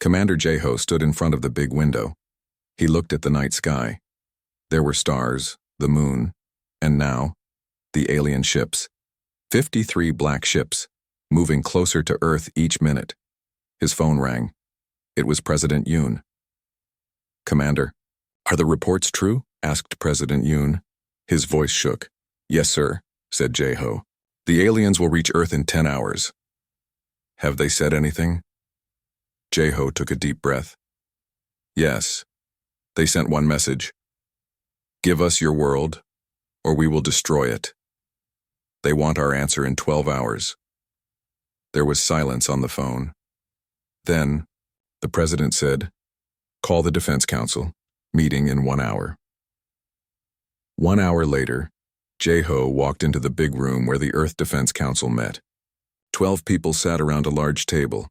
Commander Jeho stood in front of the big window. He looked at the night sky. There were stars, the moon, and now, the alien ships. 53 black ships, moving closer to Earth each minute. His phone rang. It was President Yoon. "Commander, are the reports true?" asked President Yoon. His voice shook. "Yes, sir," said Jeho. "The aliens will reach Earth in 10 hours. Have they said anything?" Jeho took a deep breath. "Yes. They sent one message. Give us your world, or we will destroy it. They want our answer in 12 hours. There was silence on the phone. Then, the president said, "Call the Defense Council. Meeting in 1 hour." 1 hour later, Jeho walked into the big room where the Earth Defense Council met. 12 people sat around a large table.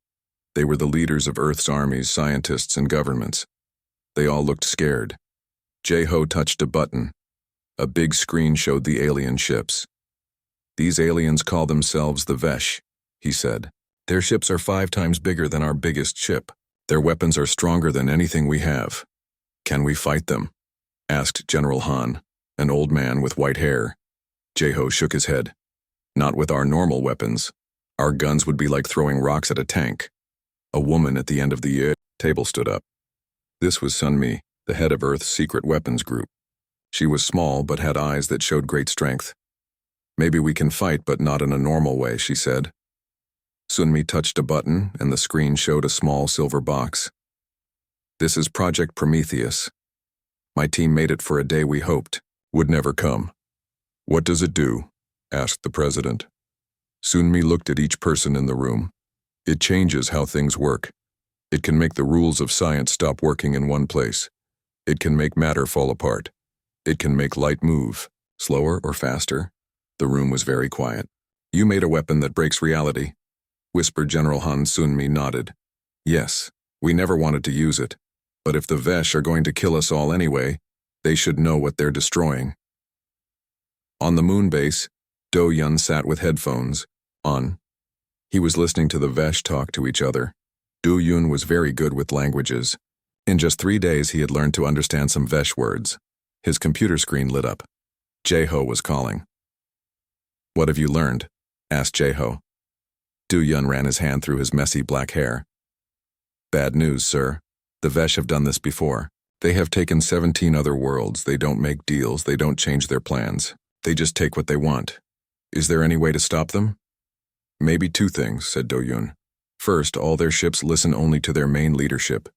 They were the leaders of Earth's armies, scientists, and governments. They all looked scared. Jeho touched a button. A big screen showed the alien ships. "These aliens call themselves the Vesh," he said. "Their ships are 5 times bigger than our biggest ship. Their weapons are stronger than anything we have. Can we fight them?" asked General Han, an old man with white hair. Jeho shook his head. "Not with our normal weapons. Our guns would be like throwing rocks at a tank." A woman at the end of the table stood up. This was Sunmi, the head of Earth's secret weapons group. She was small but had eyes that showed great strength. "Maybe we can fight, but not in a normal way," she said. Sunmi touched a button, and the screen showed a small silver box. "This is Project Prometheus. My team made it for a day we hoped would never come." "What does it do?" asked the president. Sunmi looked at each person in the room. "It changes how things work. It can make the rules of science stop working in one place. It can make matter fall apart. It can make light move, slower or faster." The room was very quiet. "You made a weapon that breaks reality," whispered General Han. Sunmi nodded. "Yes, we never wanted to use it. But if the Vesh are going to kill us all anyway, they should know what they're destroying." On the moon base, Do-Yun sat with headphones on. He was listening to the Vesh talk to each other. Do-Yun was very good with languages. In just 3 days he had learned to understand some Vesh words. His computer screen lit up. Jeho was calling. "What have you learned?" asked Jeho. Do-Yun ran his hand through his messy black hair. "Bad news, sir. The Vesh have done this before. They have taken 17 other worlds. They don't make deals. They don't change their plans. They just take what they want. Is there any way to stop them?" "Maybe 2 things," said Do-Yun. "First, all their ships listen only to their main leadership.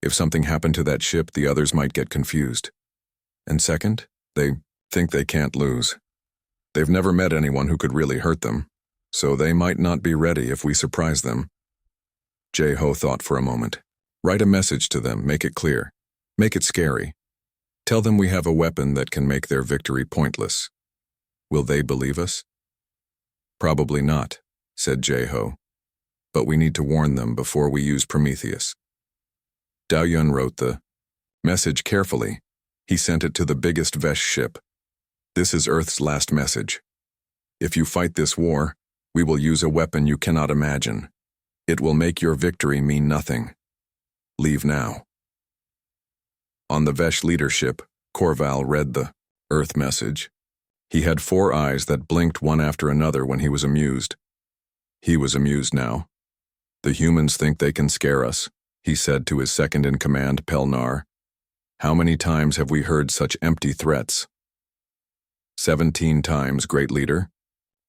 If something happened to that ship, the others might get confused. And second, they think they can't lose. They've never met anyone who could really hurt them, so they might not be ready if we surprise them." Jeho thought for a moment. "Write a message to them, make it clear. Make it scary. Tell them we have a weapon that can make their victory pointless. Will they believe us?" "Probably not," said Jeho. "But we need to warn them before we use Prometheus." Do-Yun wrote the message carefully. He sent it to the biggest Vesh ship. "This is Earth's last message. If you fight this war, we will use a weapon you cannot imagine. It will make your victory mean nothing. Leave now." On the Vesh leadership, Korval read the Earth message. He had 4 eyes that blinked one after another when he was amused. He was amused now. "The humans think they can scare us," he said to his second-in-command, Pelnar. "How many times have we heard such empty threats?" 17 times, great leader,"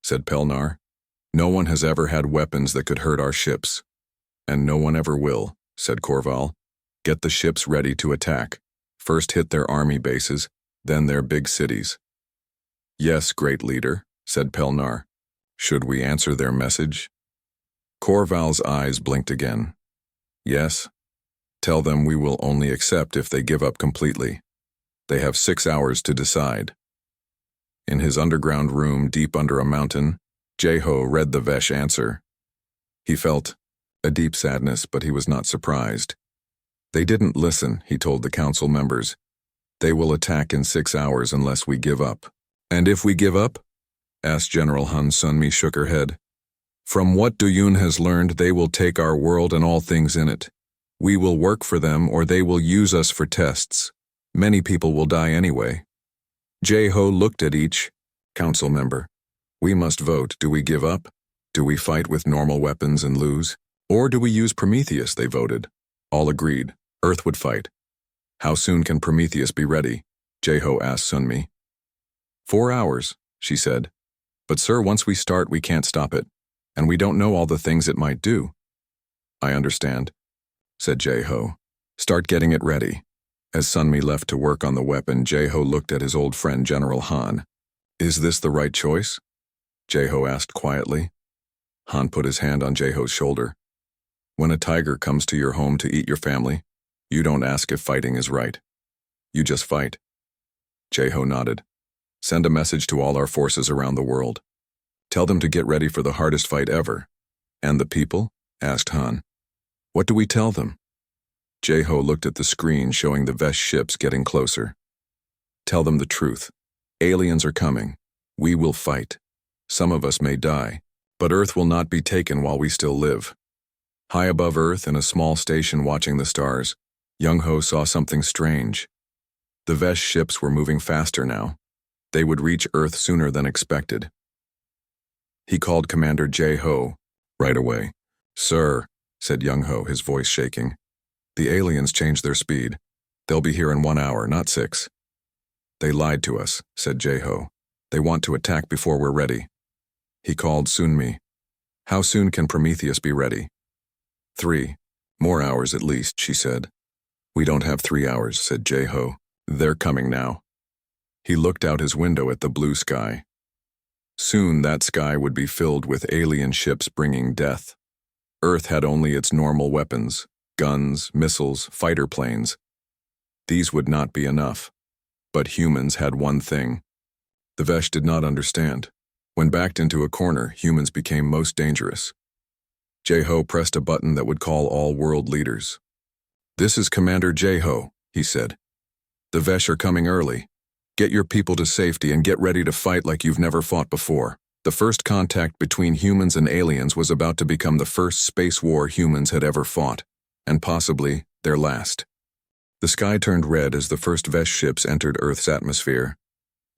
said Pelnar. "No one has ever had weapons that could hurt our ships. And no one ever will," said Korval. "Get the ships ready to attack. First hit their army bases, then their big cities." "Yes, great leader," said Pelnar. "Should we answer their message?" Korval's eyes blinked again. "Yes. Tell them we will only accept if they give up completely. They have 6 hours to decide." In his underground room deep under a mountain, Jeho read the Vesh answer. He felt a deep sadness, but he was not surprised. "They didn't listen," he told the council members. "They will attack in 6 hours unless we give up." "And if we give up?" asked General Han. Sunmi shook her head. "From what Do-Yun has learned, they will take our world and all things in it. We will work for them or they will use us for tests. Many people will die anyway. Jeho looked at each council member. We must vote. Do we give up? Do we fight with normal weapons and lose? Or do we use Prometheus? They voted. All agreed. Earth would fight. How soon can Prometheus be ready? Jeho asked Sunmi. 4 hours, she said. But sir, once we start, we can't stop it. And we don't know all the things it might do. I understand, said Jeho. Start getting it ready. As Sunmi left to work on the weapon, Jeho looked at his old friend General Han. Is this the right choice? Jeho asked quietly. Han put his hand on Jeho's shoulder. When a tiger comes to your home to eat your family, you don't ask if fighting is right. You just fight. Jeho nodded. Send a message to all our forces around the world. Tell them to get ready for the hardest fight ever. And the people? Asked Han. What do we tell them? Jeho looked at the screen showing the Vesh ships getting closer. Tell them the truth. Aliens are coming. We will fight. Some of us may die, but Earth will not be taken while we still live. High above Earth, in a small station watching the stars, Young-ho saw something strange. The Vesh ships were moving faster now. They would reach Earth sooner than expected. He called Commander Jeho right away. Sir, said Young-ho, his voice shaking. The aliens changed their speed. They'll be here in 1 hour, not 6. They lied to us, said Jeho. They want to attack before we're ready. He called Sunmi. How soon can Prometheus be ready? 3 more hours at least, she said. We don't have 3 hours, said Jeho. They're coming now. He looked out his window at the blue sky. Soon that sky would be filled with alien ships bringing death. Earth had only its normal weapons, guns, missiles, fighter planes. These would not be enough. But humans had one thing. The Vesh did not understand. When backed into a corner, humans became most dangerous. Jeho pressed a button that would call all world leaders. This is Commander Jeho, he said. The Vesh are coming early. Get your people to safety and get ready to fight like you've never fought before. The first contact between humans and aliens was about to become the first space war humans had ever fought, and possibly their last. The sky turned red as the first Vesh ships entered Earth's atmosphere.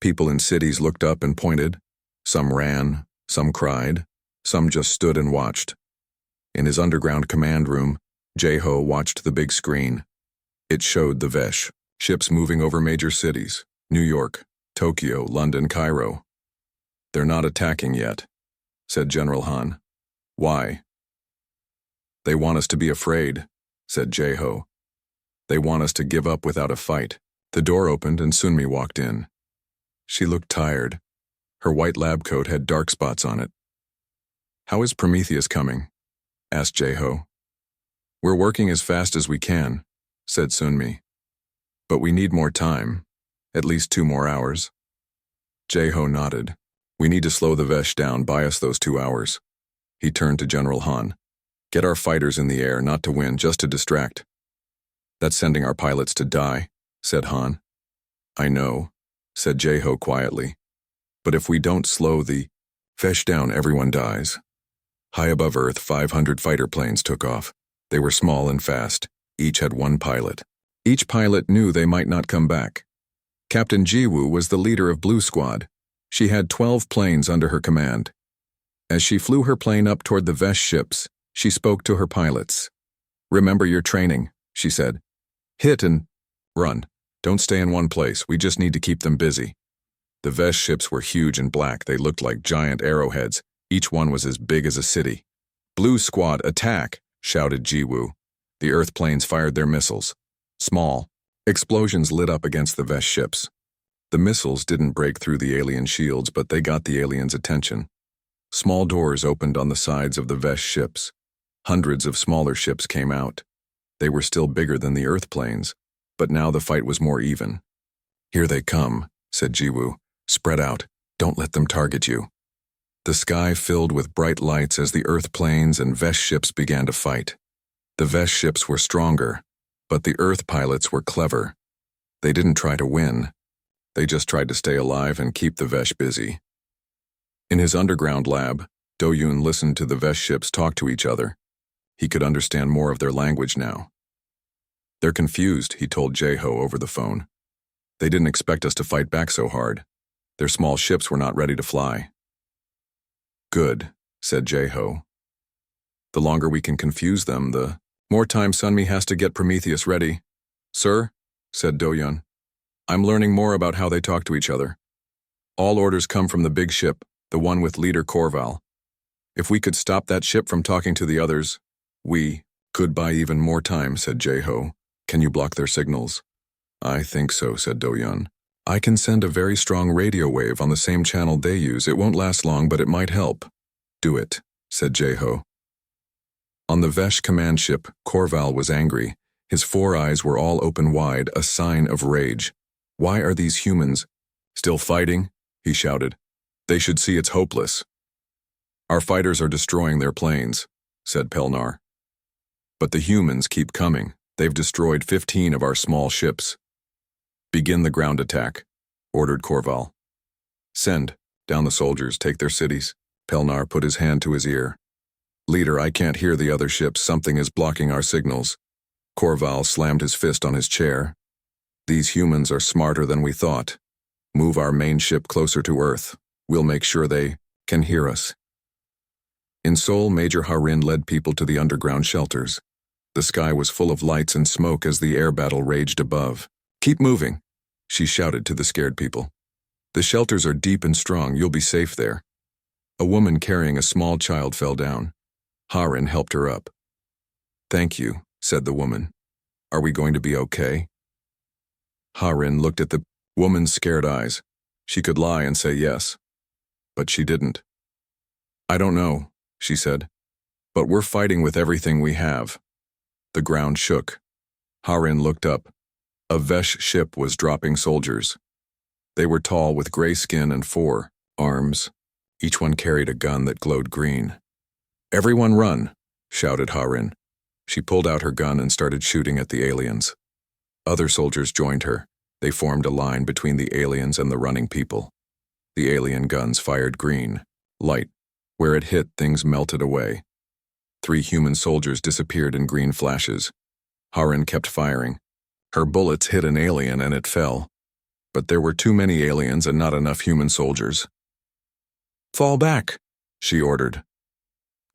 People in cities looked up and pointed. Some ran, some cried, some just stood and watched. In his underground command room, Jeho watched the big screen. It showed the Vesh, ships moving over major cities, New York, Tokyo, London, Cairo. They're not attacking yet, said General Han. Why? They want us to be afraid, said Jeho. They want us to give up without a fight. The door opened and Sunmi walked in. She looked tired. Her white lab coat had dark spots on it. How is Prometheus coming? Asked Jeho. We're working as fast as we can, said Sunmi. But we need more time, at least 2 more hours. Jeho nodded. We need to slow the Vesh down, buy us those 2 hours. He turned to General Han. Get our fighters in the air, not to win, just to distract. That's sending our pilots to die, said Han. I know, said Jeho quietly. But if we don't slow the Vesh down, everyone dies. High above Earth, 500 fighter planes took off. They were small and fast. Each had 1 pilot. Each pilot knew they might not come back. Captain Jiwoo was the leader of Blue Squad. She had 12 planes under her command. As she flew her plane up toward the Vesh ships, she spoke to her pilots. Remember your training, she said. Hit and run. Don't stay in one place. We just need to keep them busy. The Vesh ships were huge and black. They looked like giant arrowheads. Each one was as big as a city. Blue Squad, attack, shouted Jiwoo. The Earth planes fired their missiles. Small. Explosions lit up against the Vesh ships. The missiles didn't break through the alien shields, but they got the aliens' attention. Small doors opened on the sides of the Vesh ships. Hundreds of smaller ships came out. They were still bigger than the Earth planes, but now the fight was more even. Here they come, said Jiwoo. Spread out. Don't let them target you. The sky filled with bright lights as the Earth planes and Vesh ships began to fight. The Vesh ships were stronger, but the Earth pilots were clever. They didn't try to win. They just tried to stay alive and keep the Vesh busy. In his underground lab, Do-yoon listened to the Vesh ships talk to each other. He could understand more of their language now. They're confused, he told Jeho over the phone. They didn't expect us to fight back so hard. Their small ships were not ready to fly. Good, said Jeho. The longer we can confuse them, the more time Sunmi has to get Prometheus ready. Sir, said Do-yun, I'm learning more about how they talk to each other. All orders come from the big ship, the one with leader Korval. If we could stop that ship from talking to the others, we could buy even more time, said Jeho. Can you block their signals? I think so, said Do-yun. I can send a very strong radio wave on the same channel they use. It won't last long, but it might help. Do it, said Jeho. On the Vesh command ship, Korval was angry. His 4 eyes were all open wide, a sign of rage. Why are these humans still fighting? He shouted. They should see it's hopeless. Our fighters are destroying their planes, said Pelnar. But the humans keep coming. They've destroyed 15 of our small ships. Begin the ground attack, ordered Korval. Send down the soldiers, take their cities. Pelnar put his hand to his ear. Leader, I can't hear the other ships. Something is blocking our signals. Korval slammed his fist on his chair. These humans are smarter than we thought. Move our main ship closer to Earth. We'll make sure they can hear us. In Seoul, Major Harin led people to the underground shelters. The sky was full of lights and smoke as the air battle raged above. Keep moving, she shouted to the scared people. The shelters are deep and strong. You'll be safe there. A woman carrying a small child fell down. Harin helped her up. Thank you, said the woman. Are we going to be okay? Harin looked at the woman's scared eyes. She could lie and say yes, but she didn't. I don't know, she said, but we're fighting with everything we have. The ground shook. Harin looked up. A Vesh ship was dropping soldiers. They were tall with gray skin and 4 arms. Each one carried a gun that glowed green. Everyone run, shouted Harin. She pulled out her gun and started shooting at the aliens. Other soldiers joined her. They formed a line between the aliens and the running people. The alien guns fired green, light. Where it hit, things melted away. 3 human soldiers disappeared in green flashes. Harin kept firing. Her bullets hit an alien and it fell. But there were too many aliens and not enough human soldiers. Fall back, she ordered.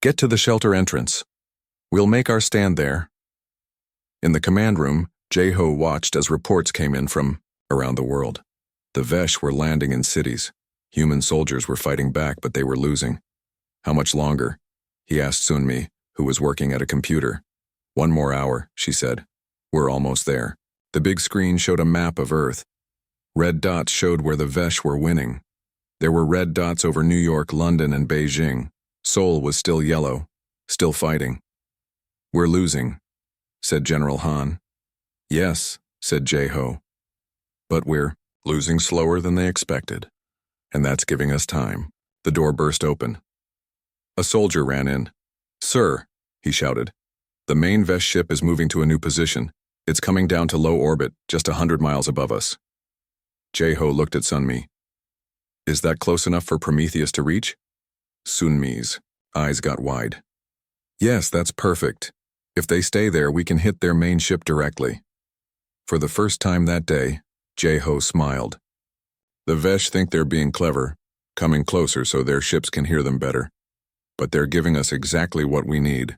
Get to the shelter entrance. We'll make our stand there. In the command room, Jeho watched as reports came in from around the world. The Vesh were landing in cities. Human soldiers were fighting back, but they were losing. How much longer? He asked Sunmi, who was working at a computer. 1 more hour, she said. We're almost there. The big screen showed a map of Earth. Red dots showed where the Vesh were winning. There were red dots over New York, London, and Beijing. Seoul was still yellow, still fighting. We're losing, said General Han. Yes, said Jeho. But we're losing slower than they expected. And that's giving us time. The door burst open. A soldier ran in. Sir, he shouted. The main Vesh ship is moving to a new position. It's coming down to low orbit, just 100 miles above us. Jeho looked at Sunmi. Is that close enough for Prometheus to reach? Sunmi's eyes got wide. Yes, that's perfect. If they stay there, we can hit their main ship directly. For the first time that day, Jeho smiled. The Vesh think they're being clever, coming closer so their ships can hear them better. But they're giving us exactly what we need.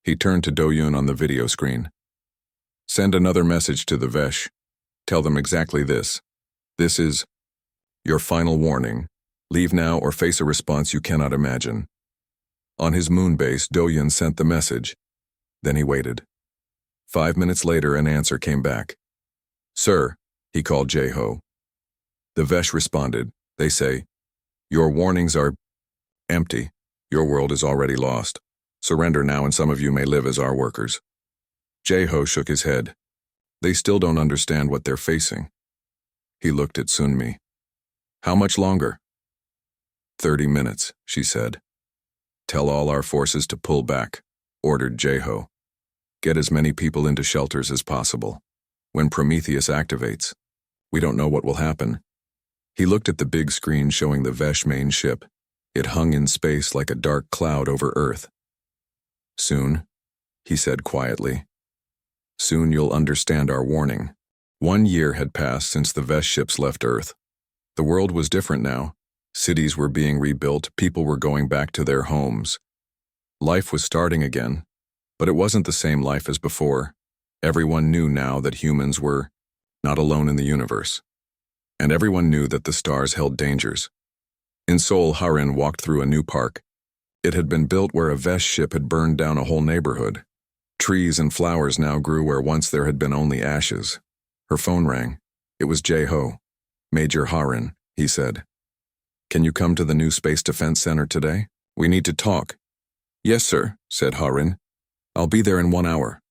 He turned to Do-yun on the video screen. Send another message to the Vesh. Tell them exactly this. This is your final warning. Leave now or face a response you cannot imagine. On his moon base, Do-yun sent the message. Then he waited. 5 minutes later, an answer came back. Sir, he called Jeho. The Vesh responded. They say, your warnings are empty. Your world is already lost. Surrender now and some of you may live as our workers. Jeho shook his head. They still don't understand what they're facing. He looked at Sunmi. How much longer? 30 minutes, she said. Tell all our forces to pull back, ordered Jeho. Get as many people into shelters as possible. When Prometheus activates, we don't know what will happen. He looked at the big screen showing the Vesh main ship. It hung in space like a dark cloud over Earth. Soon, he said quietly, Soon you'll understand our warning. 1 year had passed since the Vesh ships left Earth. The world was different now. Cities were being rebuilt, people were going back to their homes. Life was starting again, but it wasn't the same life as before. Everyone knew now that humans were not alone in the universe. And everyone knew that the stars held dangers. In Seoul, Harin walked through a new park. It had been built where a Vesh ship had burned down a whole neighborhood. Trees and flowers now grew where once there had been only ashes. Her phone rang. It was Jae-ho. "Major Harin," he said. "Can you come to the new Space Defense Center today? We need to talk." "Yes, sir," said Harin. "I'll be there in 1 hour."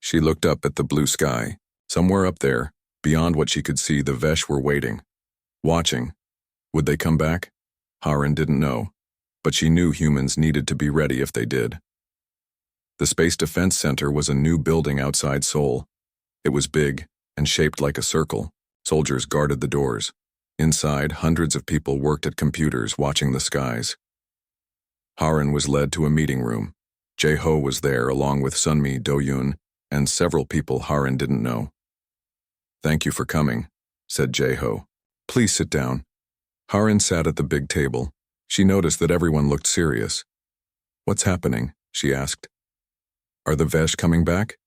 She looked up at the blue sky. Somewhere up there, beyond what she could see, the Vesh were waiting. Watching. Would they come back? Harin didn't know, but she knew humans needed to be ready if they did. The Space Defense Center was a new building outside Seoul. It was big and shaped like a circle. Soldiers guarded the doors. Inside, hundreds of people worked at computers watching the skies. Harin was led to a meeting room. Jae-ho was there along with Sunmi, Do-yoon, and several people Harin didn't know. "Thank you for coming," said Jae-ho. "Please sit down." Harin sat at the big table. She noticed that everyone looked serious. "What's happening?" she asked. "Are the Vesh coming back?"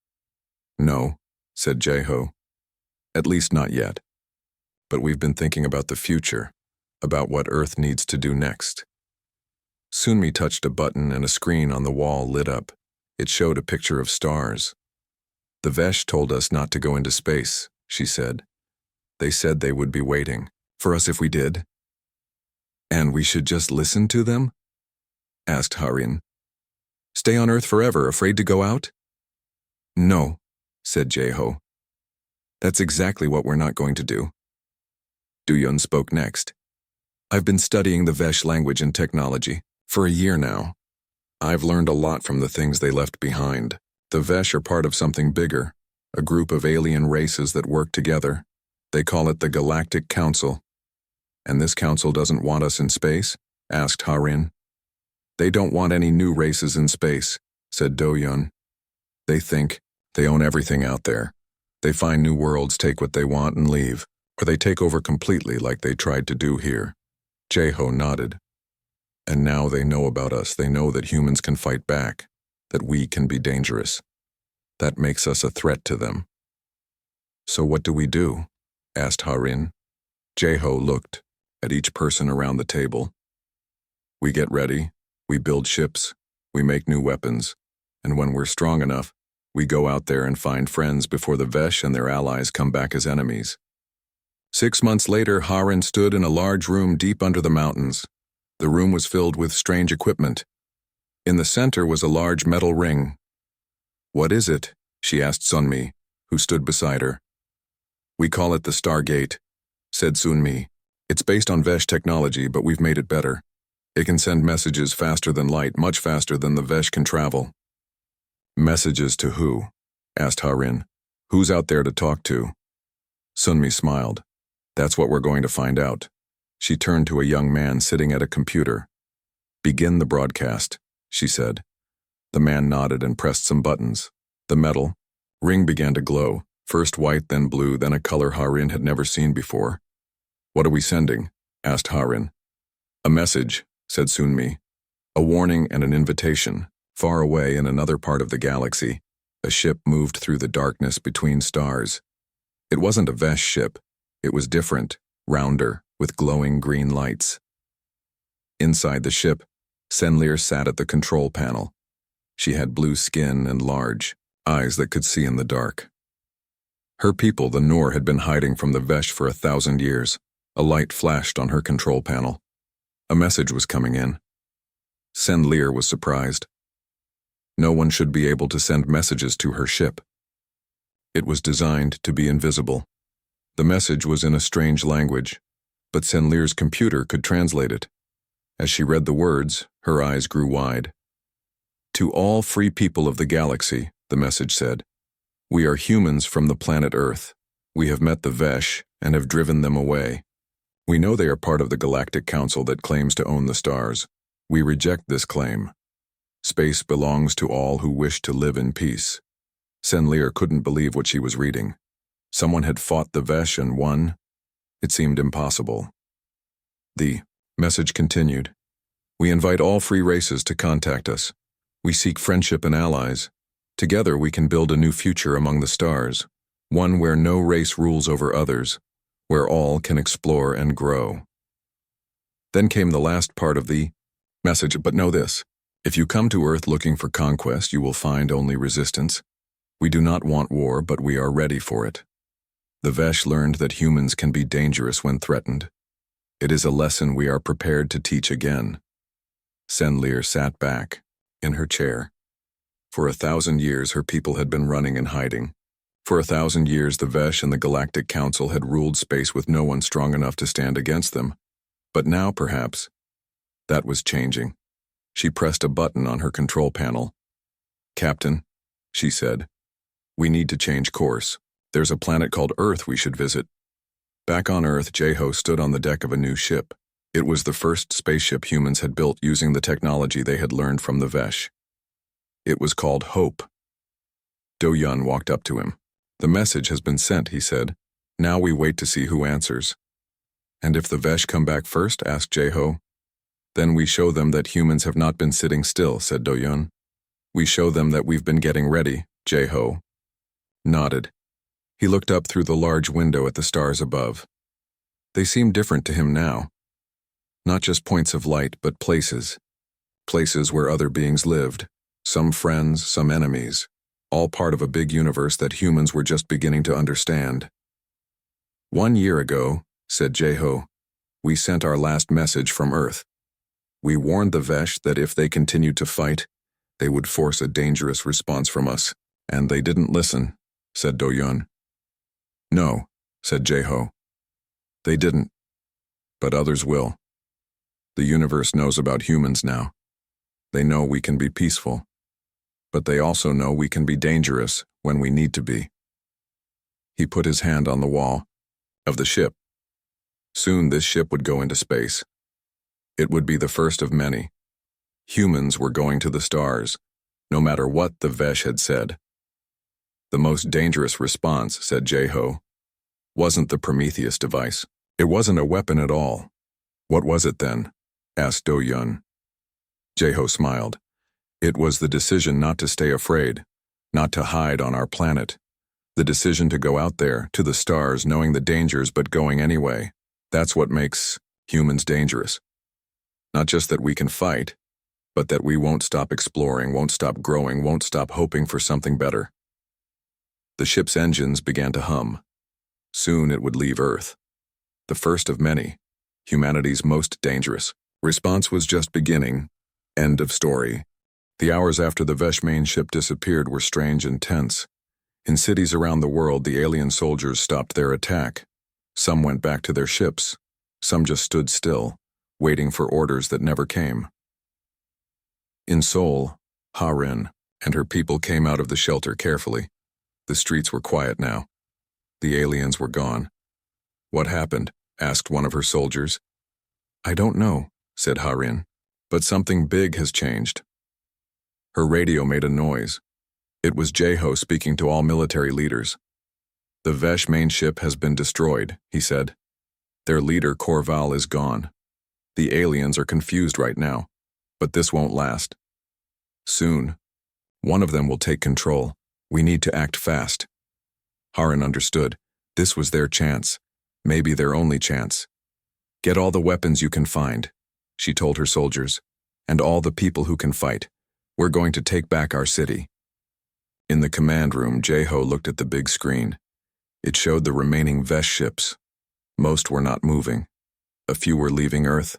"No," said Jae-ho. "At least not yet. But we've been thinking about the future, about what Earth needs to do next." Sunmi touched a button and a screen on the wall lit up. It showed a picture of stars. "The Vesh told us not to go into space," she said. "They said they would be waiting for us if we did." "And we should just listen to them?" asked Harin. "Stay on Earth forever, afraid to go out?" "No," said Jae-ho. "That's exactly what we're not going to do." Do-yoon spoke next. "I've been studying the Vesh language and technology for a year now. I've learned a lot from the things they left behind. The Vesh are part of something bigger, a group of alien races that work together. They call it the Galactic Council." "And this council doesn't want us in space?" asked Harin. "They don't want any new races in space," said Do-yoon. "They think they own everything out there. They find new worlds, take what they want, and leave. Or they take over completely like they tried to do here." Jae-ho nodded. "And now they know about us. They know that humans can fight back, that we can be dangerous. That makes us a threat to them." "So what do we do?" asked Harin. Jae-ho looked at each person around the table. "We get ready, we build ships, we make new weapons, and when we're strong enough, we go out there and find friends before the Vesh and their allies come back as enemies." 6 months later, Harin stood in a large room deep under the mountains. The room was filled with strange equipment. In the center was a large metal ring. "What is it?" she asked Sunmi, who stood beside her. "We call it the Stargate," said Sunmi. "It's based on Vesh technology, but we've made it better. It can send messages faster than light, much faster than the Vesh can travel." "Messages to who?" asked Harin. "Who's out there to talk to?" Sunmi smiled. "That's what we're going to find out." She turned to a young man sitting at a computer. "Begin the broadcast," she said. The man nodded and pressed some buttons. The metal ring began to glow, first white, then blue, then a color Harin had never seen before. "What are we sending?" asked Harin. "A message," said Sunmi. "A warning and an invitation." Far away in another part of the galaxy, a ship moved through the darkness between stars. It wasn't a Vesh ship. It was different, rounder, with glowing green lights. Inside the ship, Senlir sat at the control panel. She had blue skin and large eyes that could see in the dark. Her people, the Noor, had been hiding from the Vesh for 1,000 years. A light flashed on her control panel. A message was coming in. Senlir was surprised. No one should be able to send messages to her ship. It was designed to be invisible. The message was in a strange language, but Senlir's computer could translate it. As she read the words, her eyes grew wide. "To all free people of the galaxy," the message said, "we are humans from the planet Earth. We have met the Vesh and have driven them away. We know they are part of the Galactic Council that claims to own the stars. We reject this claim. Space belongs to all who wish to live in peace. Senlir couldn't believe what she was reading. Someone had fought the Vesh and won. It seemed impossible. The message continued. We invite all free races to contact us. We seek friendship and allies. Together we can build a new future among the stars, one where no race rules over others, where all can explore and grow. Then came the last part of the message, but know this. If you come to Earth looking for conquest, you will find only resistance. We do not want war, but we are ready for it. The Vesh learned that humans can be dangerous when threatened. It is a lesson we are prepared to teach again. Senlir sat back, in her chair. For 1,000 years her people had been running and hiding. For 1,000 years the Vesh and the Galactic Council had ruled space with no one strong enough to stand against them. But now, perhaps, that was changing. She pressed a button on her control panel. Captain, she said, we need to change course. There's a planet called Earth we should visit. Back on Earth, Jeho stood on the deck of a new ship. It was the first spaceship humans had built using the technology they had learned from the Vesh. It was called Hope. Do-Yun walked up to him. The message has been sent, he said. Now we wait to see who answers. And if the Vesh come back first, asked Jeho. Then we show them that humans have not been sitting still, said Do-Yun. We show them that we've been getting ready, Jeho nodded. He looked up through the large window at the stars above. They seemed different to him now. Not just points of light, but places. Places where other beings lived. Some friends, some enemies. All part of a big universe that humans were just beginning to understand. 1 year ago, said Jeho, we sent our last message from Earth. We warned the Vesh that if they continued to fight, they would force a dangerous response from us. And they didn't listen, said Do-Yun. No, said Jeho. They didn't. But others will. The universe knows about humans now. They know we can be peaceful. But they also know we can be dangerous when we need to be. He put his hand on the wall of the ship. Soon this ship would go into space. It would be the first of many. Humans were going to the stars, no matter what the Vesh had said. The most dangerous response, said Jeho, wasn't the Prometheus device. It wasn't a weapon at all. What was it then? Asked Do-Yun. Jeho smiled. It was the decision not to stay afraid, not to hide on our planet. The decision to go out there, to the stars, knowing the dangers but going anyway. That's what makes humans dangerous. Not just that we can fight, but that we won't stop exploring, won't stop growing, won't stop hoping for something better. The ship's engines began to hum. Soon it would leave Earth. The first of many, humanity's most dangerous. Response was just beginning. End of story. The hours after the Vesh main ship disappeared were strange and tense. In cities around the world, the alien soldiers stopped their attack. Some went back to their ships. Some just stood still, waiting for orders that never came. In Seoul, Ha-Rin and her people came out of the shelter carefully. The streets were quiet now. The aliens were gone. What happened? Asked one of her soldiers. I don't know, said Ha-Rin, but something big has changed. Her radio made a noise. It was Jeho speaking to all military leaders. The Vesh main ship has been destroyed, he said. Their leader, Korval, is gone. The aliens are confused right now, but this won't last. Soon, one of them will take control. We need to act fast. Ha-Rin understood. This was their chance, maybe their only chance. Get all the weapons you can find, she told her soldiers, and all the people who can fight. We're going to take back our city. In the command room, Jeho looked at the big screen. It showed the remaining Vesh ships. Most were not moving. A few were leaving Earth,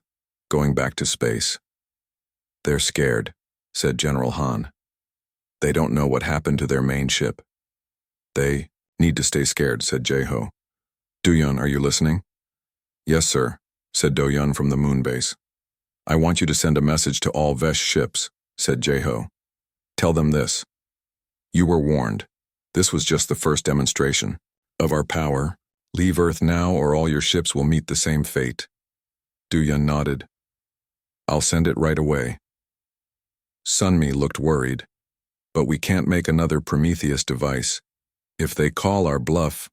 going back to space. They're scared, said General Han. They don't know what happened to their main ship. They need to stay scared, said Jeho. Do-Yun, are you listening? Yes, sir, said Do-Yun from the moon base. I want you to send a message to all Vesh ships, said Jeho. Tell them this. You were warned. This was just the first demonstration of our power. Leave Earth now or all your ships will meet the same fate. Do-Yun nodded. I'll send it right away. Sunmi looked worried. But we can't make another Prometheus device. If they call our bluff,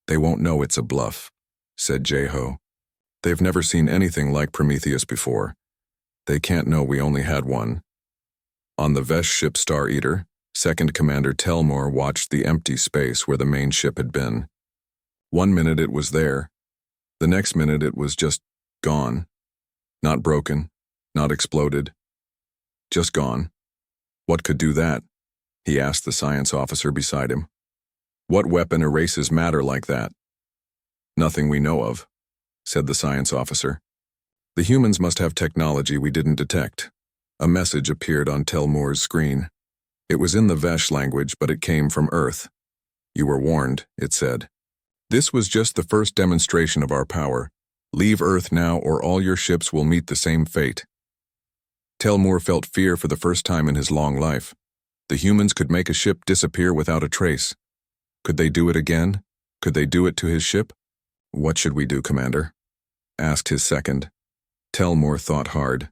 they won't know it's a bluff, said Jeho. They've never seen anything like Prometheus before. They can't know we only had one. On the Vesh ship Star Eater, Second Commander Telmore watched the empty space where the main ship had been. 1 minute it was there. The next minute it was just gone. Not broken, not exploded. Just gone. What could do that? He asked the science officer beside him. What weapon erases matter like that? Nothing we know of, said the science officer. The humans must have technology we didn't detect. A message appeared on Telmore's screen. It was in the Vesh language, but it came from Earth. You were warned, it said. This was just the first demonstration of our power. Leave Earth now or all your ships will meet the same fate. Telmore felt fear for the first time in his long life. The humans could make a ship disappear without a trace. Could they do it again? Could they do it to his ship? What should we do, Commander? Asked his second. Telmore thought hard.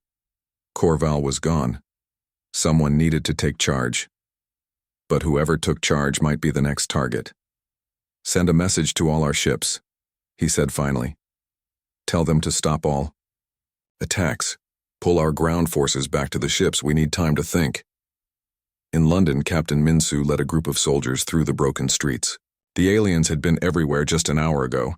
Corval was gone. Someone needed to take charge. But whoever took charge might be the next target. Send a message to all our ships, he said finally. Tell them to stop all attacks. Pull our ground forces back to the ships. We need time to think. In London, Captain Minsu led a group of soldiers through the broken streets. The aliens had been everywhere just an hour ago.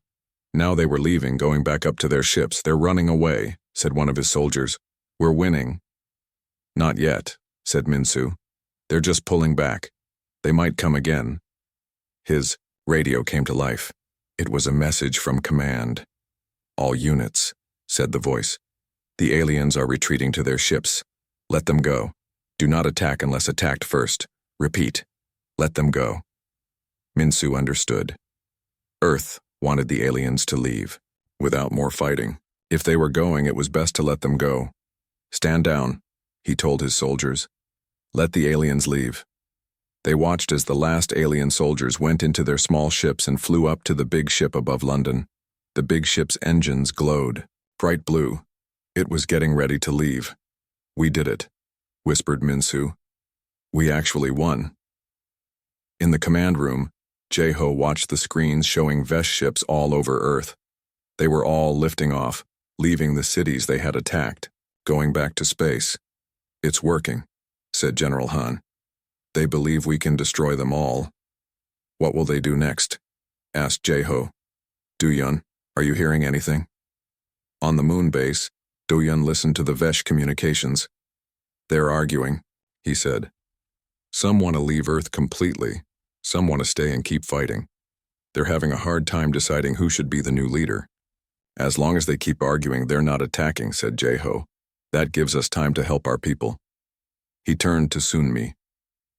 Now they were leaving, going back up to their ships. They're running away, said one of his soldiers. We're winning. Not yet, said Minsu. They're just pulling back. They might come again. His radio came to life. It was a message from command. All units, said the voice. The aliens are retreating to their ships. Let them go. Do not attack unless attacked first. Repeat. Let them go. Minsu understood. Earth wanted the aliens to leave, without more fighting. If they were going, it was best to let them go. Stand down, he told his soldiers. Let the aliens leave. They watched as the last alien soldiers went into their small ships and flew up to the big ship above London. The big ship's engines glowed, bright blue. It was getting ready to leave. We did it, whispered Minsu. We actually won. In the command room, Jeho watched the screens showing Vesh ships all over Earth. They were all lifting off, leaving the cities they had attacked, going back to space. It's working, said General Han. They believe we can destroy them all. What will they do next? Asked Jeho. Duyun, are you hearing anything? On the moon base, Duyun listened to the Vesh communications. They're arguing, he said. Some want to leave Earth completely. Some want to stay and keep fighting. They're having a hard time deciding who should be the new leader. As long as they keep arguing, they're not attacking, said Jeho. That gives us time to help our people. He turned to Sunmi.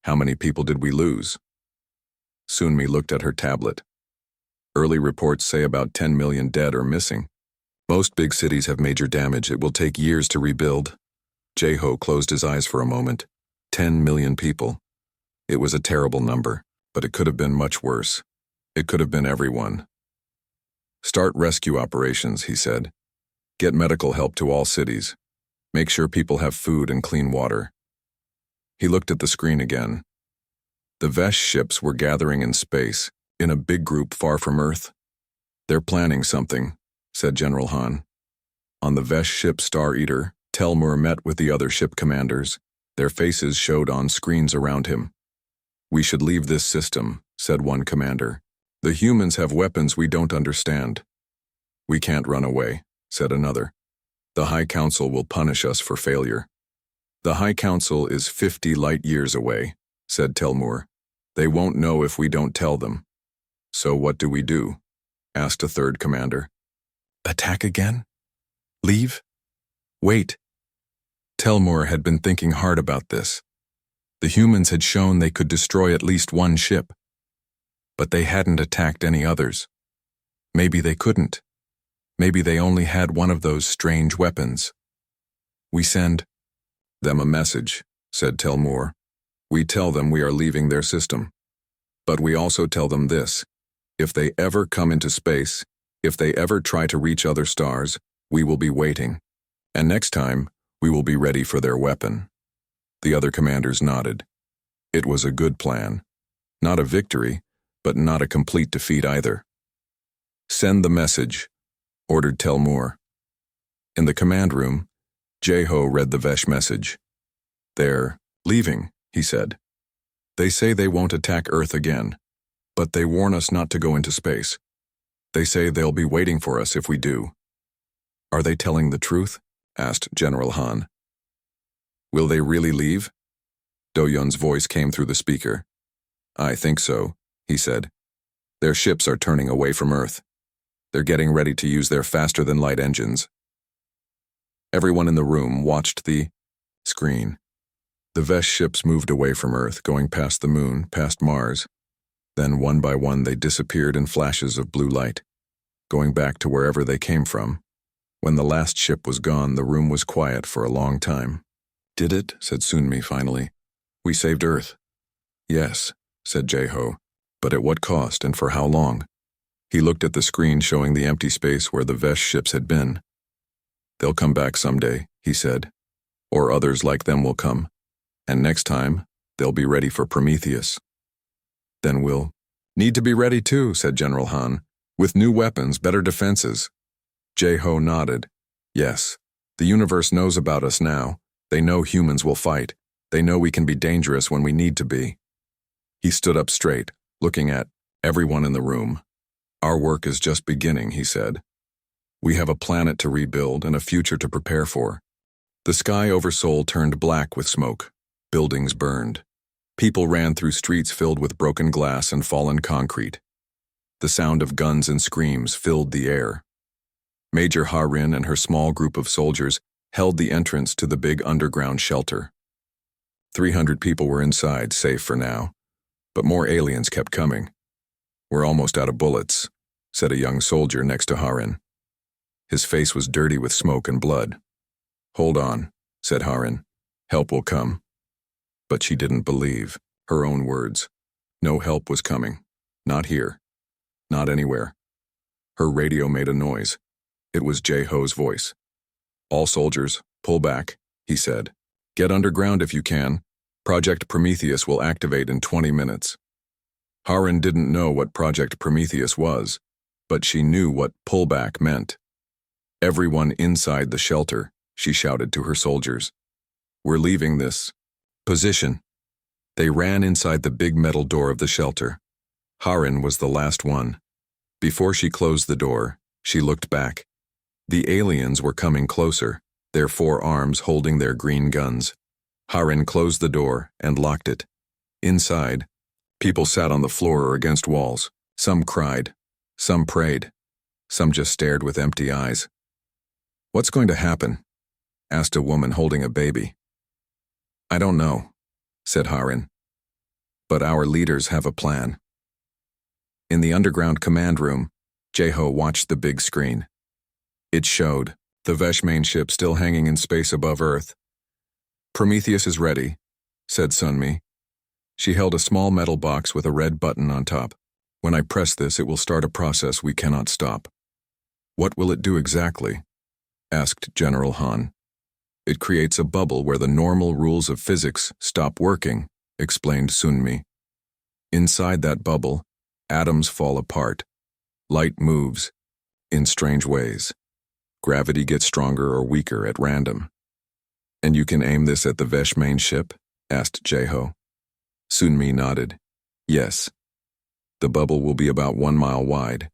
How many people did we lose? Sunmi looked at her tablet. Early reports say about 10 million dead or missing. Most big cities have major damage. It will take years to rebuild. Jeho closed his eyes for a moment. 10 million people. It was a terrible number, but it could have been much worse. It could have been everyone. Start rescue operations, he said. Get medical help to all cities. Make sure people have food and clean water. He looked at the screen again. The Vesh ships were gathering in space, in a big group far from Earth. They're planning something, said General Han. On the Vesh ship Star Eater, Telmore met with the other ship commanders. Their faces showed on screens around him. We should leave this system, said one commander. The humans have weapons we don't understand. We can't run away, said another. The High Council will punish us for failure. The High Council is 50 light years away, said Telmore. They won't know if we don't tell them. So what do we do? Asked a third commander. Attack again? Leave? Wait. Telmore had been thinking hard about this. The humans had shown they could destroy at least one ship, but they hadn't attacked any others. Maybe they couldn't. Maybe they only had one of those strange weapons. We send them a message, said Telmore. We tell them we are leaving their system. But we also tell them this. If they ever come into space, if they ever try to reach other stars, we will be waiting. And next time, we will be ready for their weapon. The other commanders nodded. It was a good plan. Not a victory, but not a complete defeat either. "Send the message," ordered Telmur. In the command room, Jeho read the Vesh message. "They're leaving," he said. "They say they won't attack Earth again, but they warn us not to go into space. They say they'll be waiting for us if we do." "Are they telling the truth?" asked General Han. "Will they really leave?" Do-Yun's voice came through the speaker. "I think so," he said. "Their ships are turning away from Earth. They're getting ready to use their faster-than-light engines." Everyone in the room watched the screen. The Vesh ships moved away from Earth, going past the Moon, past Mars. Then one by one they disappeared in flashes of blue light, going back to wherever they came from. When the last ship was gone, the room was quiet for a long time. "Did it?" said Sunmi finally. "We saved Earth." "Yes," said Jeho, "but at what cost and for how long?" He looked at the screen showing the empty space where the Vesh ships had been. "They'll come back someday," he said. "Or others like them will come. And next time, they'll be ready for Prometheus." "Then we'll need to be ready too," said General Han. "With new weapons, better defenses." Jeho nodded. "Yes, the universe knows about us now. They know humans will fight. They know we can be dangerous when we need to be." He stood up straight, looking at everyone in the room. "Our work is just beginning," he said. "We have a planet to rebuild and a future to prepare for." The sky over Seoul turned black with smoke. Buildings burned. People ran through streets filled with broken glass and fallen concrete. The sound of guns and screams filled the air. Major Ha-Rin and her small group of soldiers held the entrance to the big underground shelter. 300 people were inside, safe for now, but more aliens kept coming. "We're almost out of bullets," said a young soldier next to Ha-Rin. His face was dirty with smoke and blood. "Hold on," said Ha-Rin. "Help will come." But she didn't believe her own words. No help was coming. Not here. Not anywhere. Her radio made a noise. It was Jeho's voice. "All soldiers, pull back," he said. "Get underground if you can. Project Prometheus will activate in 20 minutes. Ha-Rin didn't know what Project Prometheus was, but she knew what pullback meant. "Everyone inside the shelter," she shouted to her soldiers. "We're leaving this position." They ran inside the big metal door of the shelter. Ha-Rin was the last one. Before she closed the door, she looked back. The aliens were coming closer, their 4 arms holding their green guns. Ha-Rin closed the door and locked it. Inside, people sat on the floor or against walls. Some cried. Some prayed. Some just stared with empty eyes. "What's going to happen?" asked a woman holding a baby. "I don't know," said Ha-Rin. "But our leaders have a plan." In the underground command room, Jeho watched the big screen. It showed the Vesh main ship still hanging in space above Earth. "Prometheus is ready," said Sunmi. She held a small metal box with a red button on top. "When I press this, it will start a process we cannot stop." "What will it do exactly?" asked General Han. "It creates a bubble where the normal rules of physics stop working," explained Sunmi. "Inside that bubble, atoms fall apart. Light moves in strange ways. Gravity gets stronger or weaker at random." "And you can aim this at the Vesh main ship?" asked Jeho. Sunmi nodded. "Yes. The bubble will be about 1 mile wide.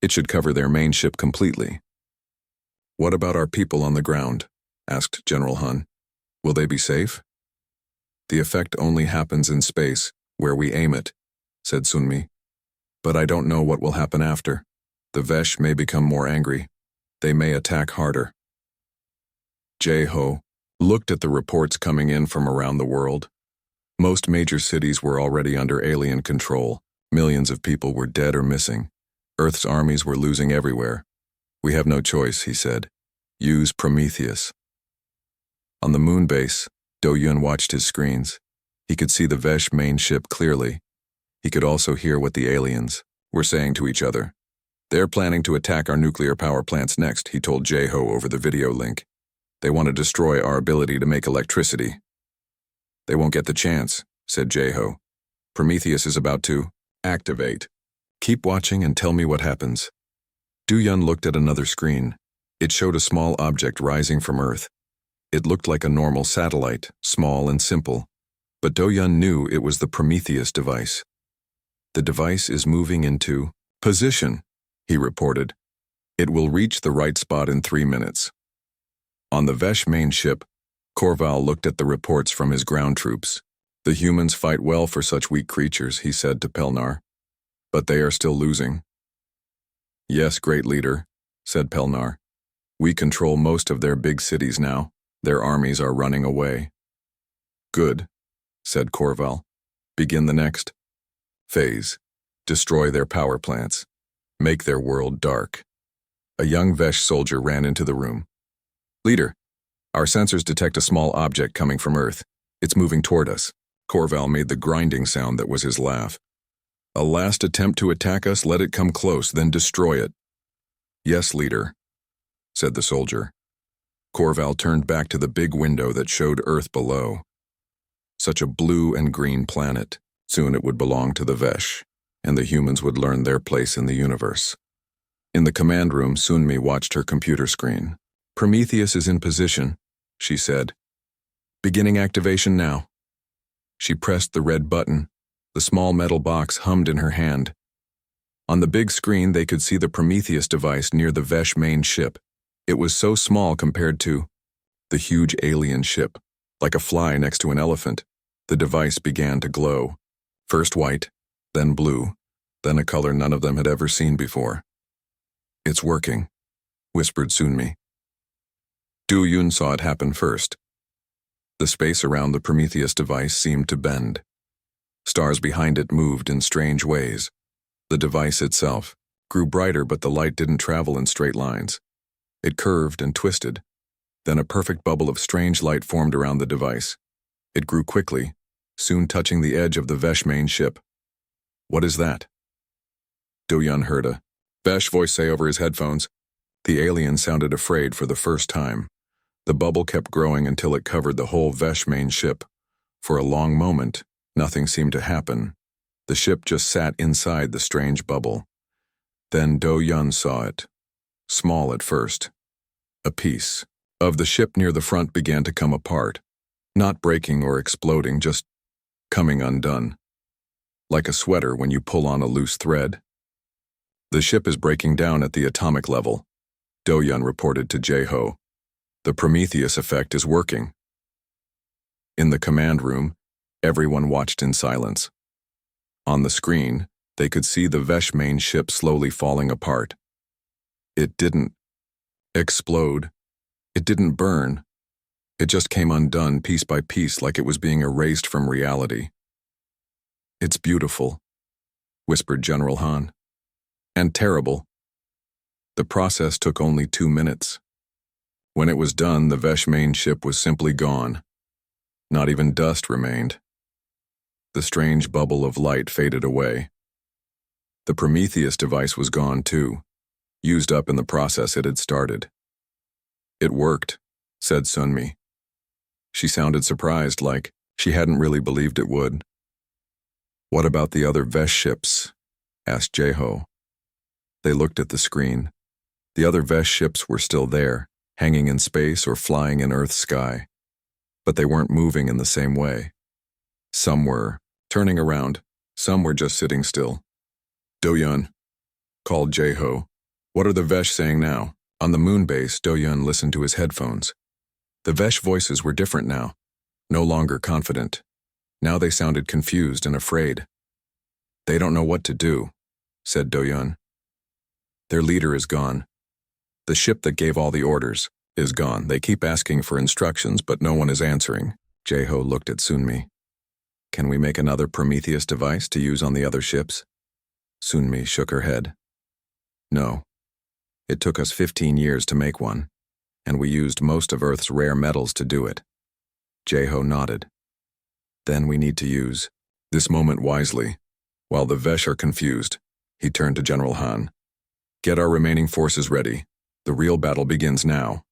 It should cover their main ship completely." "What about our people on the ground?" asked General Han. "Will they be safe?" "The effect only happens in space, where we aim it," said Sunmi. "But I don't know what will happen after. The Vesh may become more angry. They may attack harder." Jeho looked at the reports coming in from around the world. Most major cities were already under alien control. Millions of people were dead or missing. Earth's armies were losing everywhere. "We have no choice," he said. "Use Prometheus." On the moon base, Do-Yun watched his screens. He could see the Vesh main ship clearly. He could also hear what the aliens were saying to each other. "They're planning to attack our nuclear power plants next," he told Jeho over the video link. "They want to destroy our ability to make electricity." "They won't get the chance," said Jeho. Prometheus is about to activate. Keep watching and tell me what happens. Do-Yun looked at another screen. It showed a small object rising from Earth. It looked like a normal satellite, small and simple. But Do-Yun knew it was the Prometheus device. The device is moving into position, he reported. It will reach the right spot in 3 minutes. On the Vesh main ship, Korval looked at the reports from his ground troops. The humans fight well for such weak creatures, he said to Pelnar. But they are still losing. Yes, great leader, said Pelnar. We control most of their big cities now. Their armies are running away. Good, said Korval. Begin the next phase. Destroy their power plants. Make their world dark. A young Vesh soldier ran into the room. Leader, our sensors detect a small object coming from Earth. It's moving toward us. Korval made the grinding sound that was his laugh. A last attempt to attack us, let it come close, then destroy it. Yes, leader, said the soldier. Korval turned back to the big window that showed Earth below. Such a blue and green planet. Soon it would belong to the Vesh, and the humans would learn their place in the universe. In the command room, Sunmi watched her computer screen. Prometheus is in position, she said. Beginning activation now. She pressed the red button. The small metal box hummed in her hand. On the big screen, they could see the Prometheus device near the Vesh main ship. It was so small compared to the huge alien ship. Like a fly next to an elephant, the device began to glow. First white, then blue, then a color none of them had ever seen before. It's working, whispered Sunmi. Do-Yun saw it happen first. The space around the Prometheus device seemed to bend. Stars behind it moved in strange ways. The device itself grew brighter, but the light didn't travel in straight lines. It curved and twisted. Then a perfect bubble of strange light formed around the device. It grew quickly, soon touching the edge of the Vesh main ship. What is that? Do-Yun heard a Vesh voice say over his headphones. The alien sounded afraid for the first time. The bubble kept growing until it covered the whole Vesh main ship. For a long moment, nothing seemed to happen. The ship just sat inside the strange bubble. Then Do-Yun saw it. Small at first. A piece of the ship near the front began to come apart. Not breaking or exploding, just coming undone. Like a sweater when you pull on a loose thread. The ship is breaking down at the atomic level, Do-Yun reported to Jeho. The Prometheus effect is working. In the command room, everyone watched in silence. On the screen, they could see the Vesh main ship slowly falling apart. It didn't explode. It didn't burn. It just came undone piece by piece like it was being erased from reality. It's beautiful, whispered General Han. And terrible. The process took only 2 minutes. When it was done, the Vesh main ship was simply gone. Not even dust remained. The strange bubble of light faded away. The Prometheus device was gone too, used up in the process it had started. It worked, said Sunmi. She sounded surprised, like she hadn't really believed it would. What about the other Vesh ships? Asked Jeho. They looked at the screen. The other Vesh ships were still there, hanging in space or flying in Earth's sky. But they weren't moving in the same way. Some were turning around, some were just sitting still. Do-Yun, called Jeho. What are the Vesh saying now? On the moon base, Do-Yun listened to his headphones. The Vesh voices were different now, no longer confident. Now they sounded confused and afraid. They don't know what to do, said Do-Yun. Their leader is gone. The ship that gave all the orders is gone. They keep asking for instructions, but no one is answering. Jeho looked at Sunmi. Can we make another Prometheus device to use on the other ships? Sunmi shook her head. No. It took us 15 years to make one, and we used most of Earth's rare metals to do it. Jeho nodded. Then we need to use this moment wisely. While the Vesh are confused, he turned to General Han. Get our remaining forces ready. The real battle begins now.